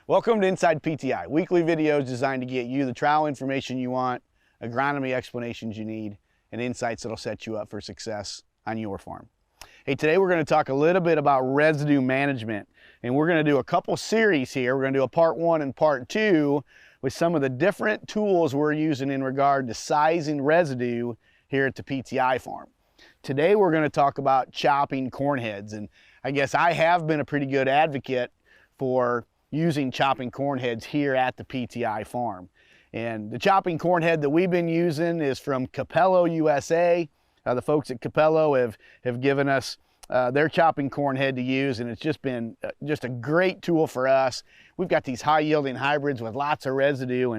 Welcome to Inside PTI, weekly videos designed to get you the trial information you want, agronomy explanations you need, and insights that'll set you up for success on your farm. Hey, today we're going to talk a little bit about residue management, and we're going to do a couple series here. We're going to do a part 1 and part 2 with some of the different tools we're using in regard to sizing residue here at the PTI farm. Today we're going to talk about chopping corn heads, and I guess I have been a pretty good advocate for using chopping corn heads here at the PTI farm. And the chopping corn head that we've been using is from Capello USA. The folks at Capello have given us their chopping corn head to use, and it's just been just a great tool for us. We've got these high yielding hybrids with lots of residue,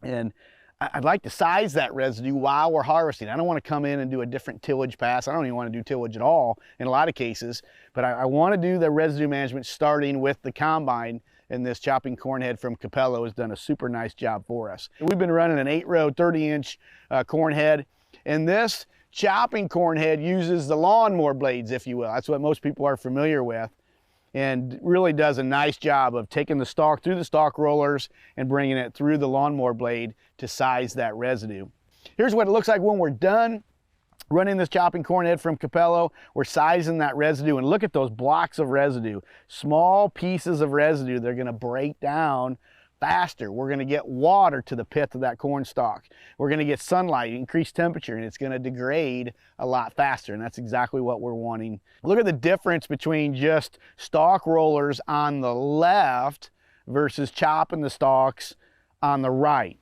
and I'd like to size that residue while we're harvesting. I don't want to come in and do a different tillage pass. I don't even want to do tillage at all in a lot of cases, but I want to do the residue management starting with the combine, and this chopping corn head from Capello has done a super nice job for us. We've been running an 8-row 30-inch corn head, and this chopping corn head uses the lawnmower blades, if you will. That's what most people are familiar with, and really does a nice job of taking the stalk through the stalk rollers and bringing it through the lawnmower blade to size that residue. Here's what it looks like when we're done running this chopping corn head from Capello. We're sizing that residue, and look at those blocks of residue. Small pieces of residue, they're gonna break down faster. We're gonna get water to the pith of that corn stalk. We're gonna get sunlight, increased temperature, and it's gonna degrade a lot faster, and that's exactly what we're wanting. Look at the difference between just stalk rollers on the left versus chopping the stalks on the right.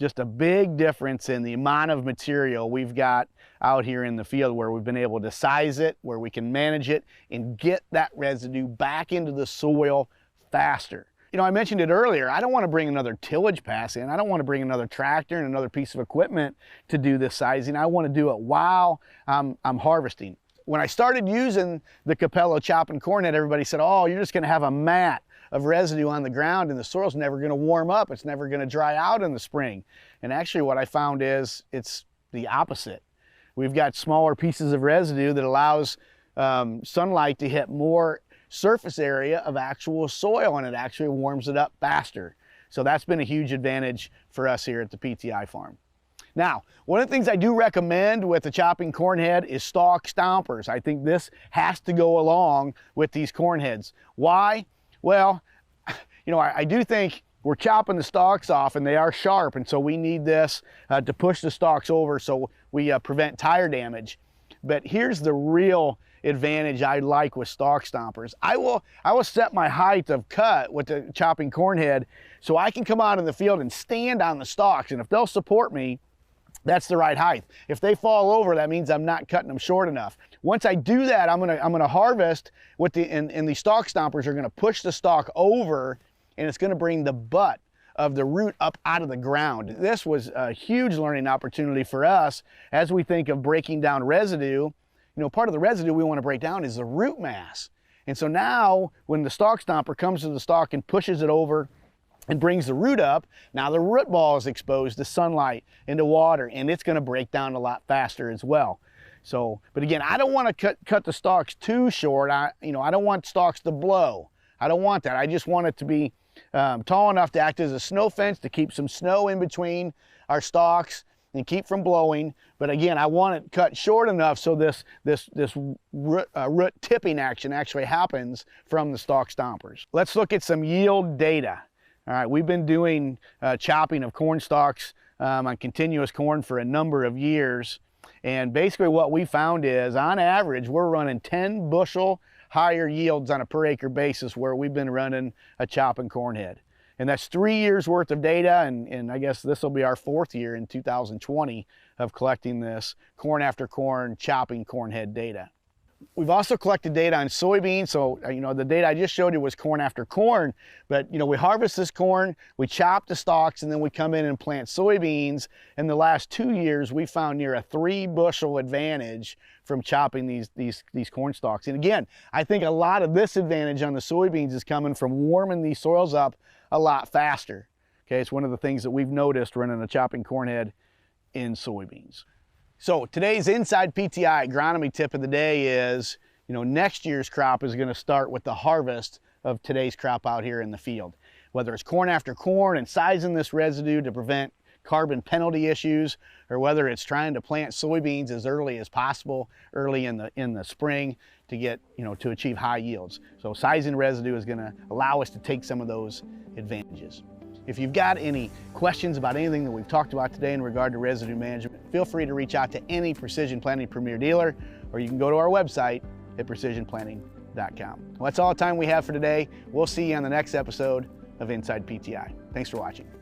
Just a big difference in the amount of material we've got out here in the field, where we've been able to size it, where we can manage it, and get that residue back into the soil faster. You know, I mentioned it earlier, I don't want to bring another tillage pass in. I don't want to bring another tractor and another piece of equipment to do this sizing. I want to do it while I'm harvesting. When I started using the Capello chopping corn head, everybody said, oh, you're just going to have a mat of residue on the ground and the soil's never going to warm up. It's never going to dry out in the spring. And actually what I found is it's the opposite. We've got smaller pieces of residue that allows sunlight to hit more surface area of actual soil, and it actually warms it up faster. So that's been a huge advantage for us here at the PTI farm. Now, one of the things I do recommend with the chopping corn head is stalk stompers. I think this has to go along with these corn heads. Why? Well, you know, I do think we're chopping the stalks off and they are sharp, and so we need this to push the stalks over so we prevent tire damage. But here's the real advantage I like with stalk stompers. I will set my height of cut with the chopping corn head so I can come out in the field and stand on the stalks, and if they'll support me, that's the right height. If they fall over, that means I'm not cutting them short enough. Once I do that, I'm gonna harvest with and the stalk stompers are gonna push the stalk over, and it's gonna bring the butt of the root up out of the ground. This was a huge learning opportunity for us as we think of breaking down residue. You know, part of the residue we want to break down is the root mass. And so now when the stalk stomper comes to the stalk and pushes it over and brings the root up, now the root ball is exposed to sunlight and to water, and it's going to break down a lot faster as well. So, but again, I don't want to cut the stalks too short. I don't want stalks to blow. I don't want that. I just want it to be tall enough to act as a snow fence to keep some snow in between our stalks and keep from blowing. But again, I want it cut short enough so this root tipping action actually happens from the stalk stompers. Let's look at some yield data. All right, we've been doing chopping of corn stalks on continuous corn for a number of years. And basically what we found is, on average, we're running 10 bushel higher yields on a per acre basis where we've been running a chopping corn head. And that's 3 years worth of data, and I guess this will be our 4th year in 2020 of collecting this corn after corn chopping corn head data. We've also collected data on soybeans. So, you know, the data I just showed you was corn after corn, but, you know, we harvest this corn, we chop the stalks, and then we come in and plant soybeans. In the last 2 years, we found near a 3 bushel advantage from chopping these corn stalks. And again, I think a lot of this advantage on the soybeans is coming from warming these soils up a lot faster. Okay, it's one of the things that we've noticed running a chopping corn head in soybeans. So today's Inside PTI agronomy tip of the day is, you know, next year's crop is going to start with the harvest of today's crop out here in the field. whether it's corn after corn and sizing this residue to prevent carbon penalty issues, or whether it's trying to plant soybeans as early as possible, early in the spring to get, to achieve high yields. So sizing residue is going to allow us to take some of those advantages. If you've got any questions about anything that we've talked about today in regard to residue management, feel free to reach out to any Precision Planting Premier dealer, or you can go to our website at precisionplanting.com. Well, that's all the time we have for today. We'll see you on the next episode of Inside PTI. Thanks for watching.